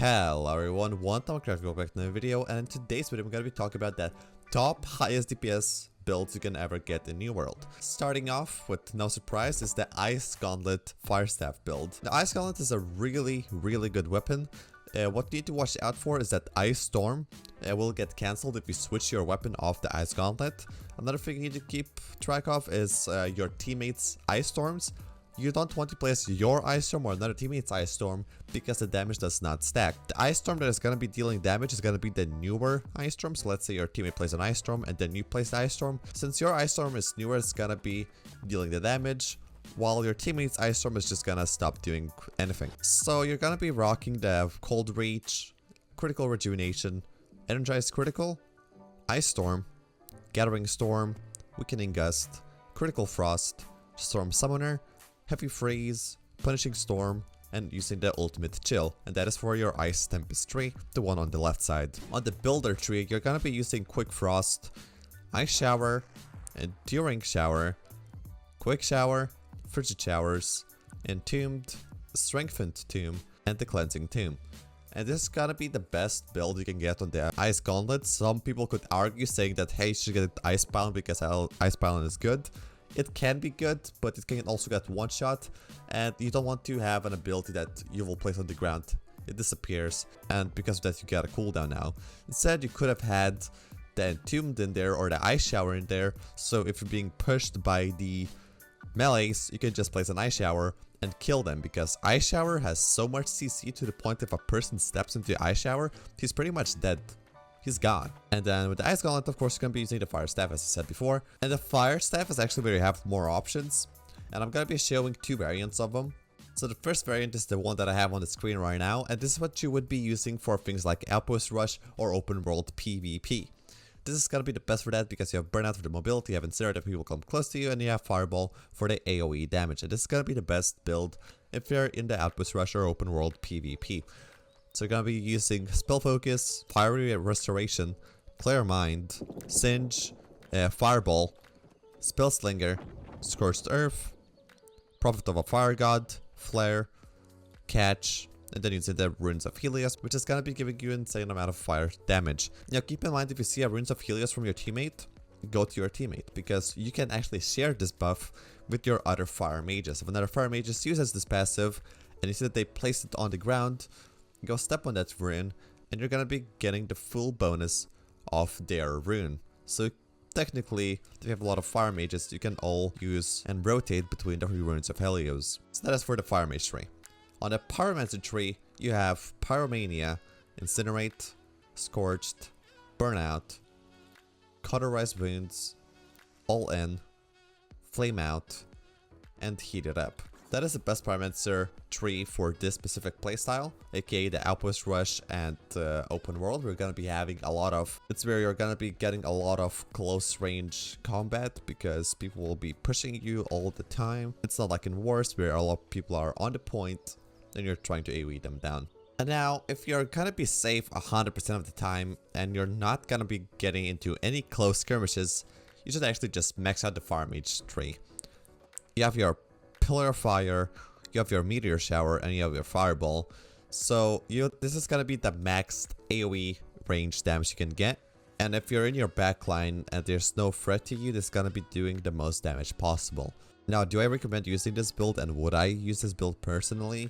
Hello everyone, one time welcome back to another video, and in today's video I'm going to be talking about the top highest DPS builds you can ever get in New World. Starting off with no surprise is the Ice Gauntlet Fire Staff build. The Ice Gauntlet is a really good weapon. What you need to watch out for is that Ice Storm will get cancelled if you switch your weapon off the Ice Gauntlet. Another thing you need to keep track of is your teammates' Ice Storms. You don't want to place your Ice Storm or another teammate's Ice Storm because the damage does not stack. The Ice Storm that is going to be dealing damage is going to be the newer Ice Storm. So let's say your teammate plays an Ice Storm and then you place the Ice Storm. Since your Ice Storm is newer, it's going to be dealing the damage, while your teammate's Ice Storm is just going to stop doing anything. So you're going to be rocking the Cold Reach, Critical Rejuvenation, Energized Critical, Ice Storm, Gathering Storm, Weakening Gust, Critical Frost, Storm Summoner, Heavy Freeze, Punishing Storm, and using the Ultimate Chill. And that is for your Ice Tempest tree, the one on the left side. On the Builder tree, you're gonna be using Quick Frost, Ice Shower, Enduring Shower, Quick Shower, Frigid Showers, Entombed, Strengthened Tomb, and the Cleansing Tomb. And this is gonna be the best build you can get on the Ice Gauntlet. Some people could argue saying that, hey, you should get Icebound because Icebound is good. It can be good, but it can also get one shot, and you don't want to have an ability that you will place on the ground. It disappears, and because of that you get a cooldown now. Instead, you could have had the Entombed in there or the Ice Shower in there, so if you're being pushed by the melees, you can just place an Ice Shower and kill them, because Ice Shower has so much CC to the point if a person steps into the Ice Shower, he's pretty much dead. He's gone. And then with the Ice Gauntlet, of course, you're going to be using the Fire Staff, as I said before. And the Fire Staff is actually where you have more options. And I'm going to be showing two variants of them. So the first variant is the one that I have on the screen right now. And this is what you would be using for things like Outpost Rush or Open World PvP. This is going to be the best for that because you have Burnout for the mobility, you have Incinerate if people come close to you, and you have Fireball for the AoE damage. And this is going to be the best build if you're in the Outpost Rush or Open World PvP. So you're going to be using Spell Focus, Fiery Restoration, Clear Mind, Singe, Fireball, Spell Slinger, Scorched Earth, Prophet of a Fire God, Flare, Catch, and then using the Runes of Helios, which is going to be giving you an insane amount of fire damage. Now keep in mind, if you see a Runes of Helios from your teammate, go to your teammate, because you can actually share this buff with your other fire mages. If another fire mage uses this passive, and you see that they place it on the ground, go step on that rune, and you're gonna be getting the full bonus of their rune. So technically, if you have a lot of fire mages, you can all use and rotate between the Runes of Helios. So that is for the Fire Mage tree. On the Pyromancer tree, you have Pyromania, Incinerate, Scorched, Burnout, Cauterize Wounds, All In, Flame Out, and Heat It Up. That is the best Pyromancer tree for this specific playstyle, aka the Outpost Rush and Open World. We're gonna be having a lot of, it's where you're gonna be getting a lot of close range combat because people will be pushing you all the time. It's not like in Wars where a lot of people are on the point and you're trying to AoE them down. And now, if you're gonna be safe 100% of the time and you're not gonna be getting into any close skirmishes, you should actually just max out the Fire Mage tree. You have your Pillar of Fire, you have your Meteor Shower, and you have your Fireball. So this is gonna be the maxed AoE range damage you can get. And if you're in your backline and there's no threat to you, this is gonna be doing the most damage possible. Now, do I recommend using this build, and would I use this build personally?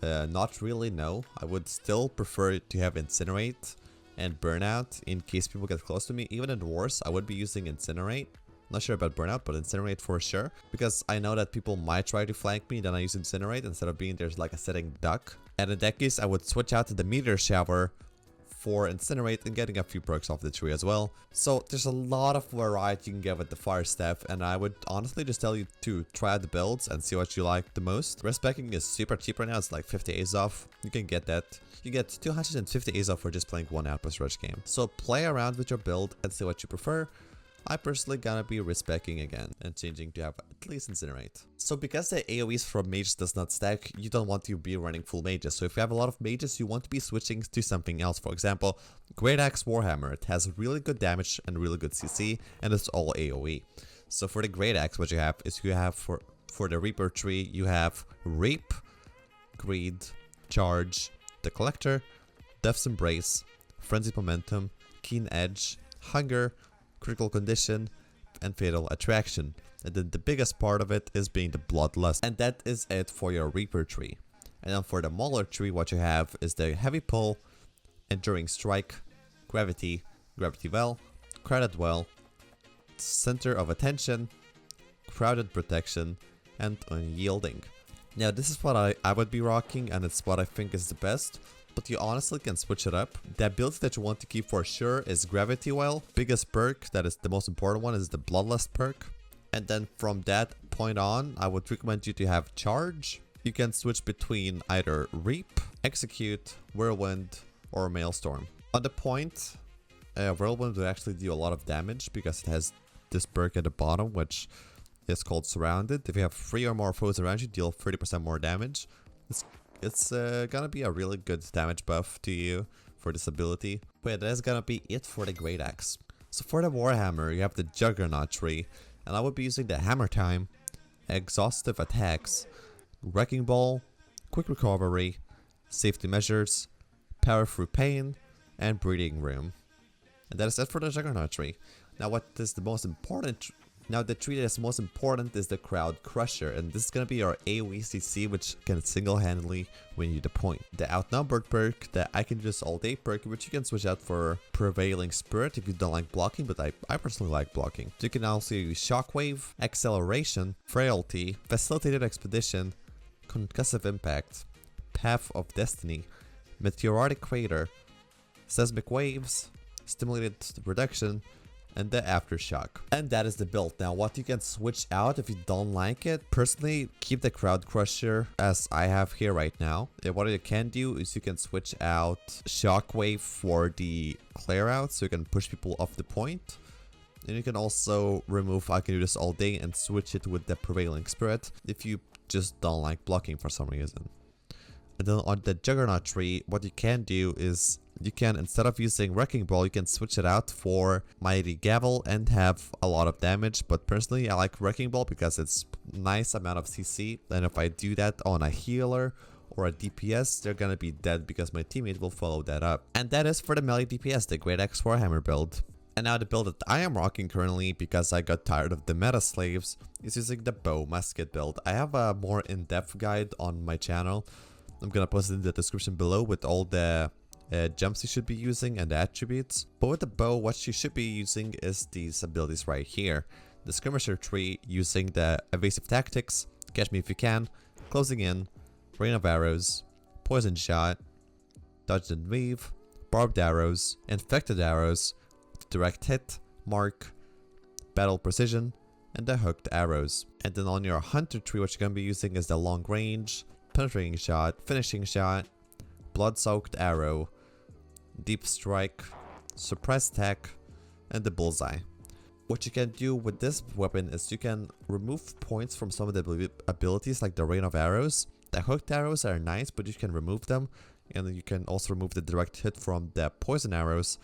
Not really, no. I would still prefer to have Incinerate and Burnout in case people get close to me. Even in Wars, I would be using Incinerate. Not sure about Burnout, but Incinerate for sure. Because I know that people might try to flank me, then I use Incinerate instead of being there's like a sitting duck. And in that case, I would switch out to the Meteor Shower for Incinerate and getting a few perks off the tree as well. So there's a lot of variety you can get with the Fire Staff, and I would honestly just tell you to try out the builds and see what you like the most. Respecking is super cheap right now, it's like 50 A's off. You can get that. You get 250 A's off for just playing one Outpost Rush game. So play around with your build and see what you prefer. I personally gonna be respecking again and changing to have at least Incinerate. So because the AoEs from mages does not stack, you don't want to be running full mages. So if you have a lot of mages, you want to be switching to something else. For example, Great Axe Warhammer. It has really good damage and really good CC, and it's all AoE. So for the Great Axe, what you have is you have for the Reaper tree, you have Reap, Greed, Charge, the Collector, Death's Embrace, Frenzied Momentum, Keen Edge, Hunger, Critical Condition, and Fatal Attraction. And then the biggest part of it is being the Bloodlust. And that is it for your Reaper tree. And then for the Mauler tree, what you have is the Heavy Pull, Enduring Strike, Gravity, Gravity Well, Crowded Well, Center of Attention, Crowded Protection, and Unyielding. Now this is what I would be rocking, and it's what I think is the best, but you honestly can switch it up. The ability that you want to keep for sure is Gravity Well. Biggest perk, that is the most important one, is the Bloodlust perk. And then from that point on, I would recommend you to have Charge. You can switch between either Reap, Execute, Whirlwind, or Maelstrom. On the point, Whirlwind will actually do a lot of damage because it has this perk at the bottom, which is called Surrounded. If you have 3 or more foes around you, deal 30% more damage. It's gonna be a really good damage buff to you for this ability. But yeah, that's gonna be it for the Great Axe. So for the Warhammer, you have the Juggernaut tree, and I would be using the Hammer Time, Exhaustive Attacks, Wrecking Ball, Quick Recovery, Safety Measures, Power Through Pain, and Breeding Room. And that is it for the Juggernaut tree. Now what is the most important? Now the tree that is most important is the Crowd Crusher, and this is gonna be your AoE CC, which can single-handedly win you the point. The Outnumbered perk, the I Can Do This All Day perk, which you can switch out for Prevailing Spirit if you don't like blocking, but I personally like blocking. So you can also use Shockwave, Acceleration, Frailty, Facilitated Expedition, Concussive Impact, Path of Destiny, Meteoritic Crater, Seismic Waves, Stimulated Reduction, and the Aftershock. And that is the build. Now what you can switch out if you don't like it, personally keep the Crowd Crusher as I have here right now. And what you can do is you can switch out Shockwave for the clear out, so you can push people off the point. And you can also remove I Can Do This All Day and switch it with the Prevailing Spirit if you just don't like blocking for some reason. And then on the Juggernaut tree, what you can do is you can, instead of using Wrecking Ball, you can switch it out for Mighty Gavel and have a lot of damage. But personally, I like Wrecking Ball because it's nice amount of CC. And if I do that on a healer or a DPS, they're gonna be dead because my teammate will follow that up. And that is for the melee DPS, the Great Axe Warhammer build. And now the build that I am rocking currently, because I got tired of the meta slaves, is using the Bow Musket build. I have a more in-depth guide on my channel. I'm gonna post it in the description below with all the jumps you should be using and the attributes. But with the bow, what you should be using is these abilities right here. The Skirmisher tree, using the Evasive Tactics, Catch Me If You Can, Closing In, Rain of Arrows, Poison Shot, Dodge and Weave, Barbed Arrows, Infected Arrows, Direct Hit, Mark, Battle Precision, and the Hooked Arrows. And then on your Hunter tree, what you're going to be using is the Long Range, Penetrating Shot, Finishing Shot, Blood-Soaked Arrow, Deep Strike, Suppressed Attack, and the Bullseye. What you can do with this weapon is you can remove points from some of the abilities like the Rain of Arrows. The Hooked Arrows are nice, but you can remove them. And then you can also remove the Direct Hit from the Poison Arrows.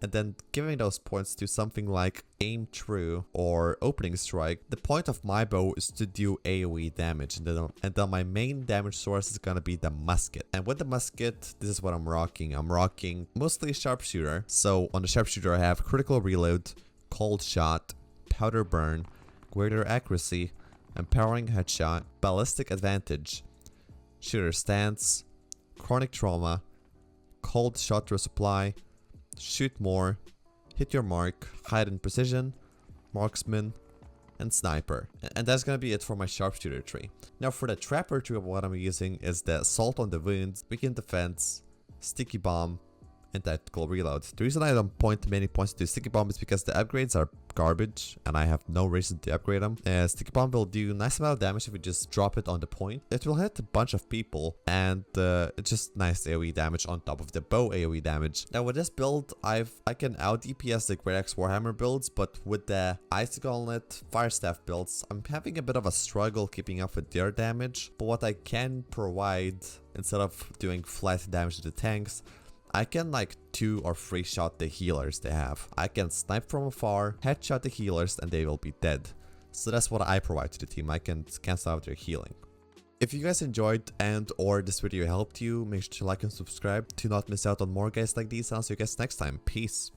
And then giving those points to something like Aim True or Opening Strike. The point of my bow is to do AoE damage, and then my main damage source is gonna be the Musket. And with the Musket, this is what I'm rocking. I'm rocking mostly Sharpshooter. So on the Sharpshooter I have Critical Reload, Cold Shot, Powder Burn, Greater Accuracy, Empowering Headshot, Ballistic Advantage, Shooter Stance, Chronic Trauma, Cold Shot Resupply, Shoot More, Hit Your Mark, Hide and Precision, Marksman, and Sniper. And that's gonna be it for my Sharpshooter tree. Now for the Trapper tree, what I'm using is the Assault on the Wounds, Weakened Defense, Sticky Bomb, and Tactical Reload. The reason I don't point many points to Sticky Bomb is because the upgrades are garbage and I have no reason to upgrade them. Sticky Bomb will do a nice amount of damage if you just drop it on the point. It will hit a bunch of people, and it's just nice AoE damage on top of the bow AoE damage. Now with this build, I can out DPS the Great Axe Warhammer builds, but with the Ice Gauntlet Firestaff builds, I'm having a bit of a struggle keeping up with their damage. But what I can provide, instead of doing flat damage to the tanks, I can like 2 or 3 shot the healers they have. I can snipe from afar, headshot the healers, and they will be dead. So that's what I provide to the team. I can cancel out their healing. If you guys enjoyed and or this video helped you, make sure to like and subscribe to not miss out on more guys like these, and I'll see you guys next time. Peace.